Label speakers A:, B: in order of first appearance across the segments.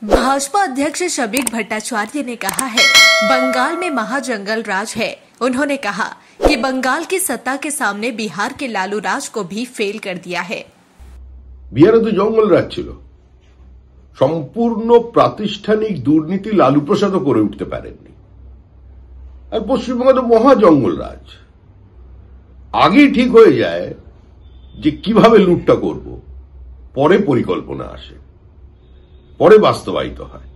A: भाजपा अध्यक्ष शबीक भट्टाचार्य ने कहा है, बंगाल में महाजंगल राज है। उन्होंने कहा कि बंगाल की सत्ता के सामने बिहार के लालू राज को भी फेल कर दिया है।
B: बिहारे तो जंगल राज छिलो, सम्पूर्ण प्रातिष्ठानिक दुर्नीति लालू प्रसाद करे उठते पारेनনি। আর পশ্চিমবঙ্গে তো মহাজঙ্গল রাজ। আগেই ঠিক হয়ে যায় যে কিভাবে লুটটা করব, পরে পরিকল্পনা আসে, পরে বাস্তবায়িত হয়।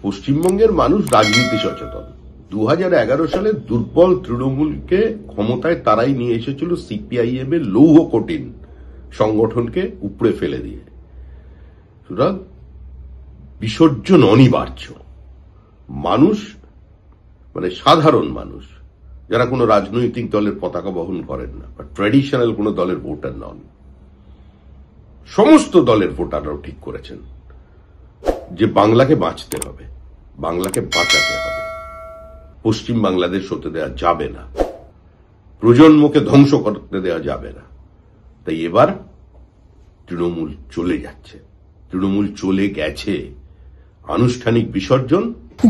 B: পশ্চিমবঙ্গের মানুষ রাজনীতি সচেতন। 2011 সালে দুর্বল তৃণমূলকে ক্ষমতায় তারাই নিয়ে এসেছিল সিপিআইএম এর লৌহ কঠিন সংগঠনকে উপড়ে ফেলে দিয়ে। সুতরাং বিসর্জন অনিবার্য। মানুষ মানে সাধারণ মানুষ যারা কোনো রাজনৈতিক দলের পতাকা বহন করেন না বা ট্র্যাডিশনাল কোনো দলের ভোটার নন, সমস্ত দলের ভোটাররাও ঠিক করেছেন যে বাংলাকে বাঁচতে হবে, বাংলাকে বাঁচাতে হবে, পশ্চিম বাংলাদেশ হতে দেওয়া যাবে না, প্রজন্মকে ধ্বংস করতে দেওয়া যাবে না। তাই এবার তৃণমূল চলে যাচ্ছে, তৃণমূল চলে গেছে। आनुष्ठानिक विसर्जन।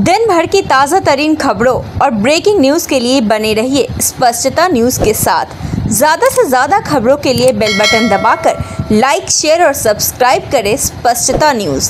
C: दिन भर की ताज़ा तरीन खबरों और ब्रेकिंग न्यूज के लिए बने रहिए स्पष्टता न्यूज के साथ। ज्यादा से ज्यादा खबरों के लिए बेल बटन दबाकर लाइक, शेयर और सब्सक्राइब करें स्पष्टता न्यूज।